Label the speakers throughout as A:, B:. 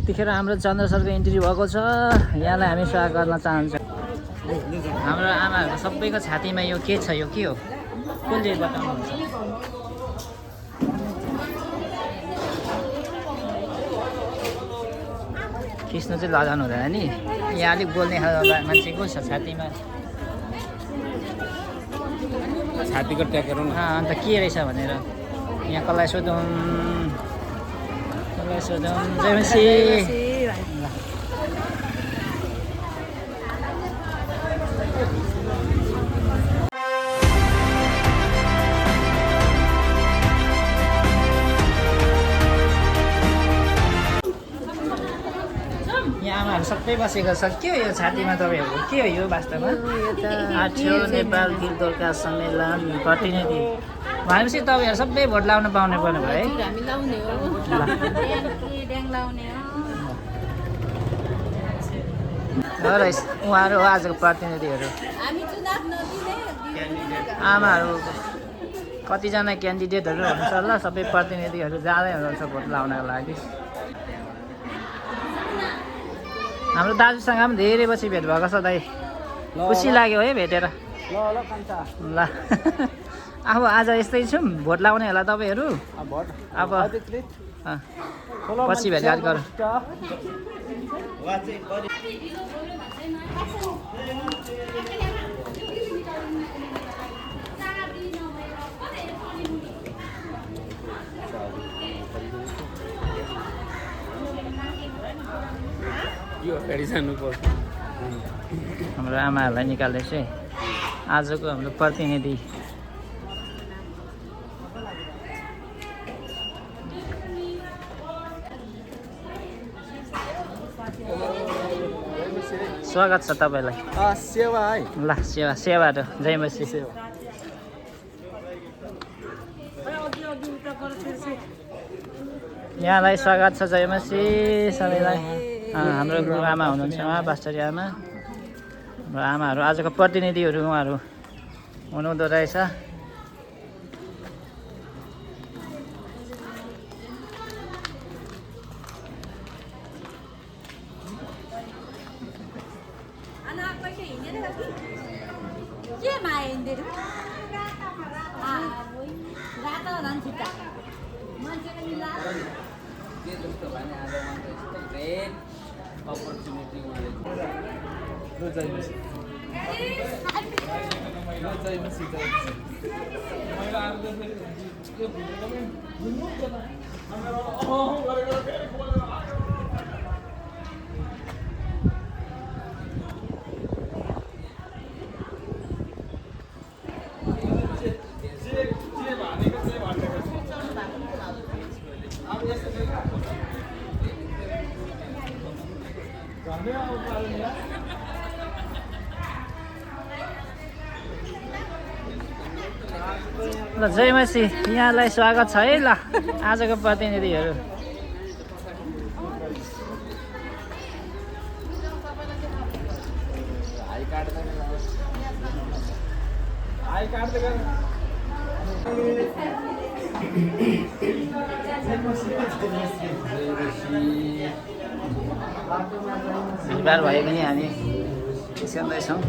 A: यतिखेर हाम्रो चन्द्र सरको इन्ट्री भएको छ। यहाँलाई हामी स्वागत गर्न चाहन्छौँ। हाम्रो आमाहरूको सबैको छातीमा यो के छ, यो के हो, कसले बताउनुहुन्छ? खिच्नु चाहिँ लजाउनु हुँदैन नि। यहाँ अलिक बोल्ने खालको मान्छे को छ छातीमा?
B: छातीको ट्याकेर
A: अन्त के रहेछ भनेर यहाँ कसलाई सोधौँ? जयमसी यहाँ आमाहरू सबै बसेको छ। के हो यो छातीमा तपाईँहरूको? के हो यो वास्तवमा? आठ्यो नेपाल किर्तोलका सम्मेलन प्रतिनिधि भनेपछि तपाईँहरू सबै भोट लाउन पाउने पर्ने भयो है? उहाँहरू हो आजको प्रतिनिधिहरू। आमाहरू कतिजना क्यान्डिडेटहरू हुनुहुन्छ होला, सबै प्रतिनिधिहरू जाँदै हुनुहुन्छ भोट लाउनको लागि। हाम्रो दाजुसँग पनि धेरै पछि भेट भएको छ दाइ, खुसी लाग्यो है भेटेर। ल अब आज यस्तै छौँ, भोट लाउने होला तपाईँहरू। अब पछि भेटघाट गरौँ। हाम्रो आमाहरूलाई निकाल्दैछु है आजको हाम्रो प्रतिनिधि। स्वागत छ तपाईँलाई।
B: सेवा है।
A: ल सेवा र जयमसी सेवा। यहाँलाई स्वागत छ जयमसी सबैलाई। हाम्रो गुरु आमा हुनुहुन्छ, उहाँ पास्टरी आमा। हाम्रो आमाहरू आजको प्रतिनिधिहरू उहाँहरू हुनुहुँदो रहेछ। ल जयमसी यहाँलाई स्वागत छ है। ल आजको प्रतिनिधिहरू बिहिबार भए पनि हामी निस्कँदैछौँ।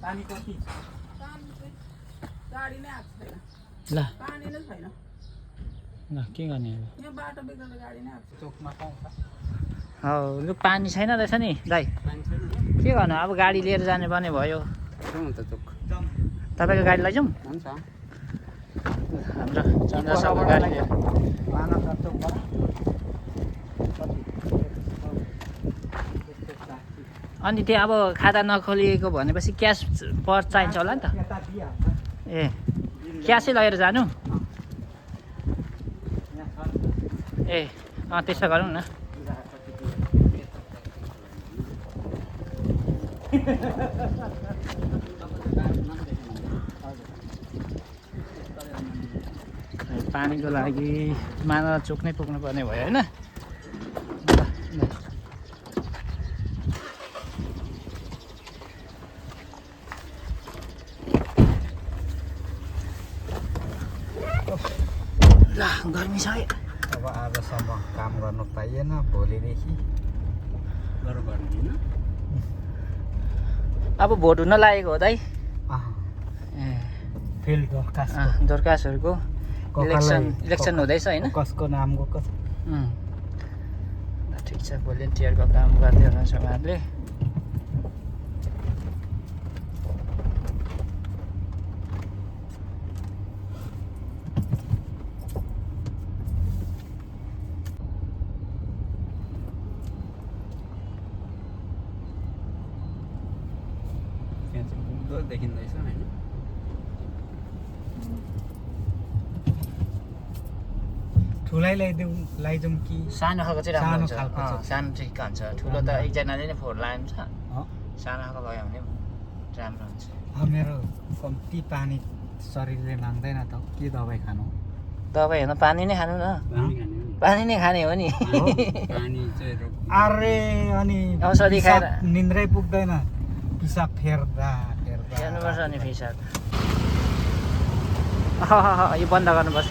A: पानी कति? गाडी नै आएको छैन। ल पानी नै छैन। ल के गर्ने अब? यहाँ बाटो बिग्रेर गाडी नै आएको छ। चोकमा पाउँछ। हौ लु पानी छैन रहेछ नि दाइ। के गर्नु अब गाडी लिएर जानुपर्ने भयो। तपाईँको गाडी लैजाउँ? हुन्छ। हाम्रो चन्द्र सरको गाडी लिएर अनि त्यहाँ अब खाता नखोलिएको भनेपछि क्यास चाहिन्छ होला नि त। ए क्यासै लगेर जानु? ए त्यसो गरौँ न। पानीको लागि माना चोक नै पुग्नु पर्ने भयो होइन। ल गर्मी छ है।
B: अब आजसम्म काम गर्नु पाइएन, भोलिदेखि
A: अब भोट हुन लागेको हो दाइ।
B: फिल्ड
A: दोर्कासहरूको इलेक्सन हुँदैछ होइन।
B: कसको नामको कस
A: ठिक छ, भोलिन्टियरको काम गर्दै हुनुहुन्छ उहाँहरूले।
B: देखिँदैछ होइन। ठुलै लैजाउँ कि
A: सानो खालको चाहिँ राम्रो हुन्छ।
B: खालको चाहिँ।
A: सानो ठिक हुन्छ, ठुलो त एकजनाले नै फोहोर लान्छ। सानो खालको भयो भने राम्रो हुन्छ।
B: मेरो कम्ती पानी शरीरले माग्दैन त के दबाई खानु।
A: दबाई होइन, पानी नै खानु न। पानी नै खाने हो नि।
B: अरे अनि
A: औषधि खाएर
B: निन्द्रै पुग्दैन, पिसाब फेर्दा
A: हेर्नुपर्छ नि पिसाब। यो बन्द गर्नुपर्छ।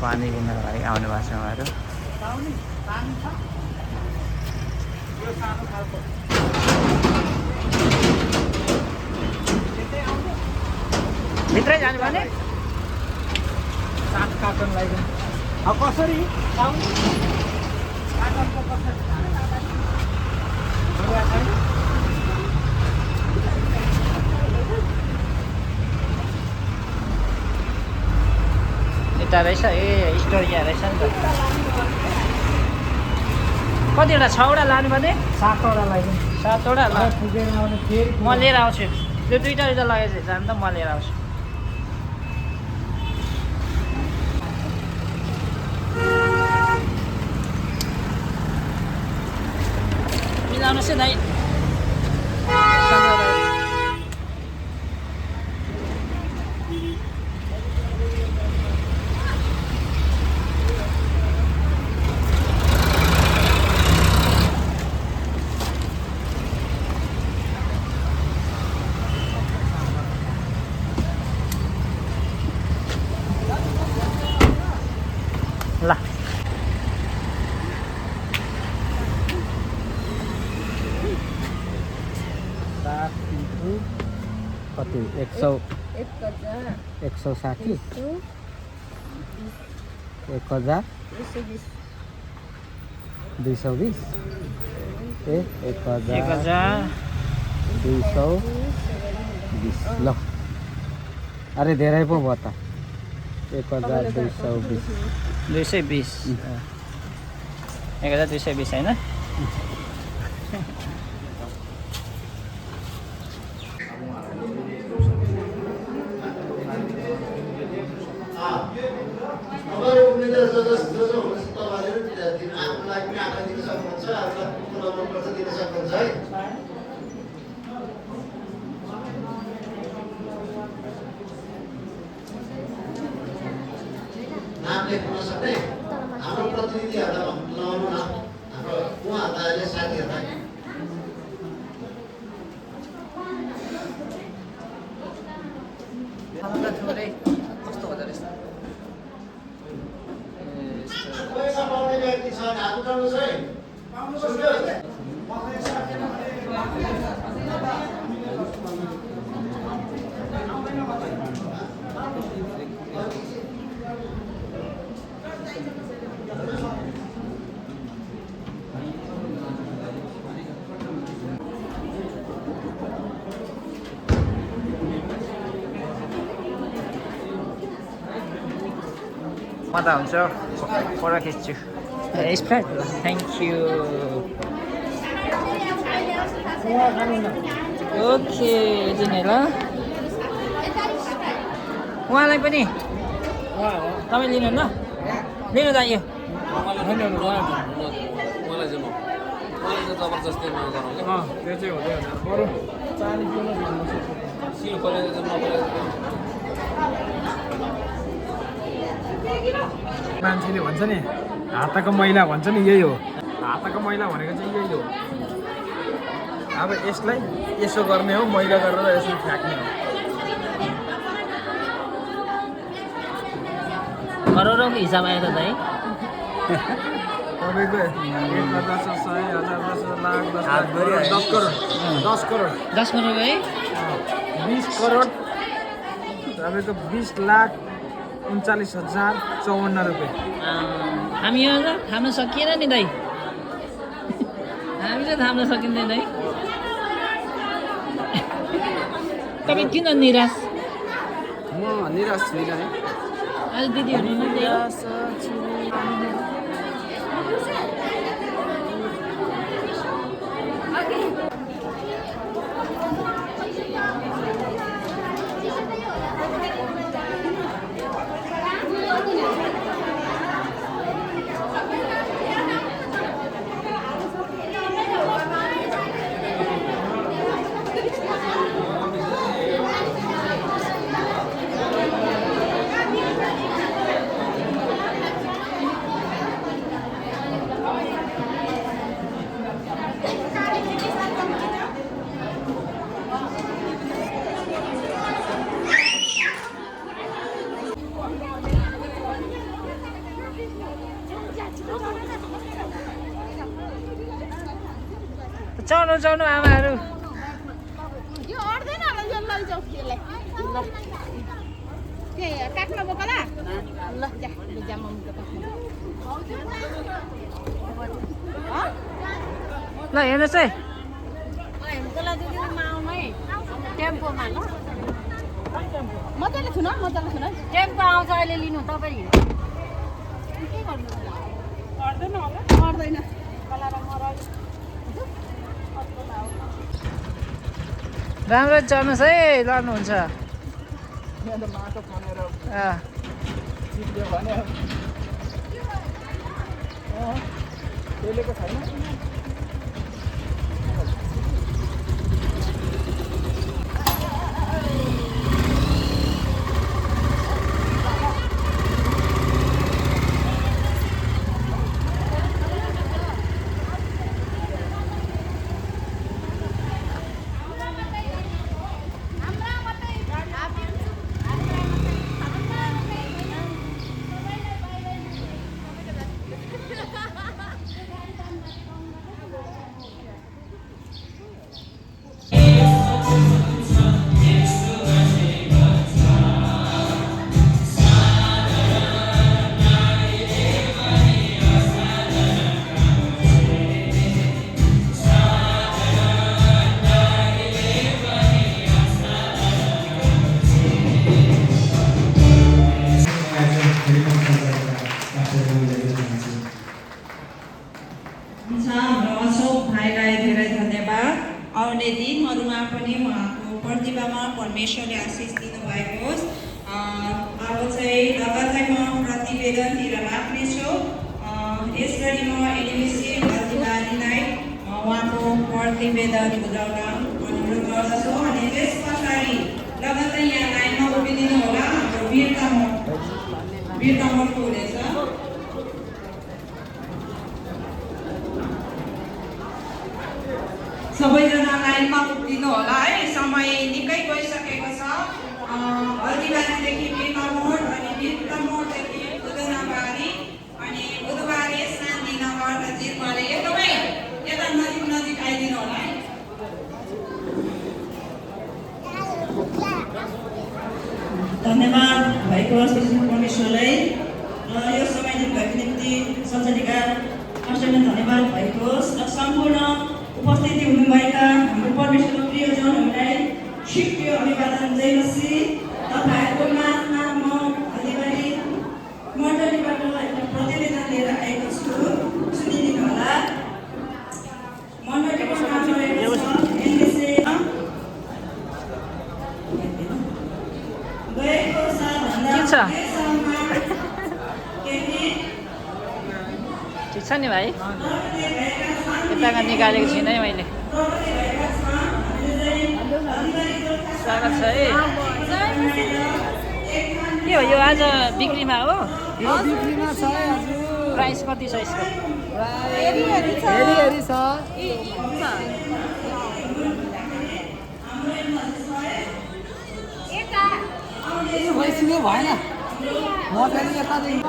A: पानी लिनको लागि आउनु भएको छ उहाँहरू। भित्रै जानु भने
B: 7 कार्टन लैजाउँ। अब कसरी
A: यता रहेछ। ए स्टोर यहाँ रहेछ नि त। कतिवटा 6वटा लानुपर्ने?
B: 7वटा लैजाउँ।
A: 7वटा ल
B: पुगेर आउने फेरि
A: म लिएर आउँछु। त्यो दुईवटा लगेपछि जानु त म लिएर आउँछु। मिलाउनुहोस् है दाइ। ल
B: कति 160 1000 220 ए 1220 ल। अरे धेरै पो भयो त। 1220
A: 220 1220 होइन।
C: नाम लेख्न सक्ने हाम्रो प्रतिनिधिहरूलाई लगाउनु न, हाम्रो उहाँहरूलाई साथीहरूलाई।
A: कस्तो हुँदो रहेछ?
C: पैसा पाउने व्यक्ति छ हात उठाउनुहोस् है।
A: म त हुन्छ फोटो खिच्छु। Sprite thank you. ओके यति नै ल। उहाँलाई पनि तपाईँ लिनु ल, लिनु त यो
D: जबरजस्तीमा गरौँ क्या
B: त्यो चाहिँ हुँदै होला बरु 40 किलो
D: सिल खोलेर चाहिँ नखोलेर
B: मान्छेले भन्छ नि हातको मैला भन्छ नि यही हो हातको मैला भनेको चाहिँ यही हो अब यसलाई यसो गर्ने हो मैला गरेर यसो फ्याँक्ने हो
A: करोडौँको हिसाब आयो त दाइ
B: तपाईँको 10 करोड 10 करोड
A: 10 करोड है
B: 20 करोड तपाईँको 20,39,054 रुपियाँ
A: हामी यो त थाम्न सकिएन नि दाइ हामीले थाम्न सकिँदैन है तपाईँ किन निराश
D: म निराश छुइनँ है
A: आज दिदीहरू चढ्नु चढ्नु आमाहरू
E: यो अड्दैन होला यो लैजाऊ यसलाई ल के काट्न बोकला ल जा जा मम्मीको
A: ल हेर्नुहोस् है
E: हेर्नुकोलाई दिदीमा आउनै टेम्पोमा ल मजाले छुन टेम्पो आउँछ अहिले लिनु तपाईँ के गर्नु अड्दैन होला अड्दैन कलाएर मराउ
A: राम्रो चढ्नुहोस् है लड्नुहुन्छ
B: माटो खनेर
A: अँ
B: चिप्ल्यो भने त्यसलेको छैन
F: आउने दिनहरूमा पनि उहाँको प्रतिभामा परमेश्वरले आशिष दिनुभएको होस् अब चाहिँ लगातार म प्रतिवेदनतिर राख्नेछु यसरी म एडिबिसी अधिकारीलाई उहाँको प्रतिवेदन बुझाउन अनुरोध गर्दछु अनि त्यस पछाडि लगातार यहाँ लाइनमा उभिदिनु होला हाम्रो वीरता मोडको हुनेछ सबैजना लाइनमा उभिदिनु होला है समय निकै गइसकेको छ हल्दीबारीदेखि वीरता मोड अनि वीरता मोडदेखि बुधनाबारी अनि बुधबारे शान्तिनगर र जिरबारे एकदमै यता नजिक आइदिनु होला है धन्यवाद भएको परमेश्वरलाई र यो समय दिनुभएको निम्ति सञ्चालिका अष्टमी धन्यवाद भएको र सम्पूर्ण उपस्थिति हुनुभएका हाम्रो परमेश्वरको प्रियजनहरूलाई शिष्य अभिवादन जय मसी तपाईँहरूको माझमा म हल्दीबारी मण्डलीबाट एउटा प्रतिवेदन लिएर आएको छु सुनिदिनु होला मण्डलीको नाम रहेको छ एनएसए गएको सालभन्दा
A: छ नि भाइ यताका निकालेको छुइनँ है मैले स्वागत छ है के हो यो आज बिक्रीमा हो
B: यो बिक्रीमा छ है हजुर
A: प्राइस कति छ यसको
B: हेरी छ भइसक्यो भएन म फेरि यतादेखि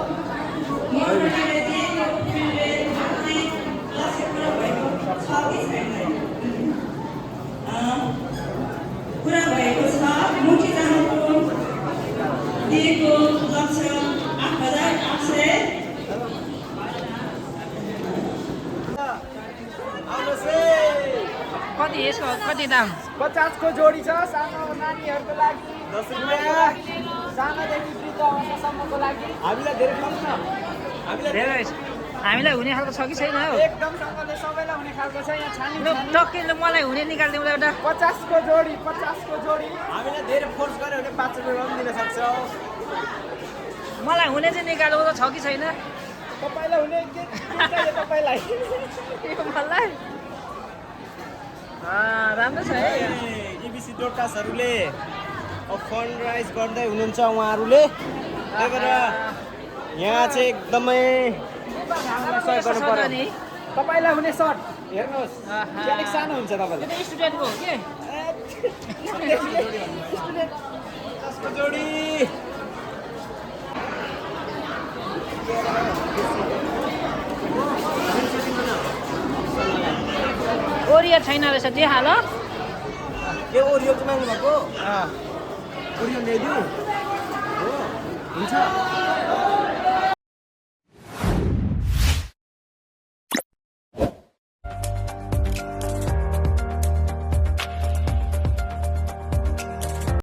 F: पुरा भएको छ मुख्य चामलको दिएको लक्ष्य 8,800
A: कति यसको कति दाम
B: 50 को जोडी छ सानो नानीहरूको लागि 10 रुपैयाँ सानोदेखि वृद्ध अवस्थासम्मको लागि हामीलाई धेरै कम छ
A: धेरै हामीलाई हुने खालको छ कि छैन हौ
B: एकदम सँगले सबैलाई हुने खालको छ यहाँ छानी
A: टक्कै मलाई हुने निकालिदिउँला एउटा
B: 50 को जोडी हामीले धेरै फोर्स गर्यो भने 5 रुपैयाँमा पनि दिन सक्छौँ
A: मलाई हुने चाहिँ निकालेको त छ कि छैन
B: तपाईँलाई हुने के तपाईँलाई
A: मलाई राम्रो छ है
B: इबिसी डोटासहरूले फन्ड राइज गर्दै हुनुहुन्छ उहाँहरूले त्यही भएर यहाँ चाहिँ एकदमै सहयोग गर्नु पर्यो
A: नि
B: तपाईँलाई हुने सर्ट हेर्नुहोस् अलिक सानो हुन्छ तपाईँलाई
A: त्यो स्टुडेन्टको हो के
B: जसको जोडी
A: ओरियर छैन रहेछ त्यो हाल
B: के ओरियो चाहिँ माग्नु भएको ओरियो ल्याइदिउँ हो हुन्छ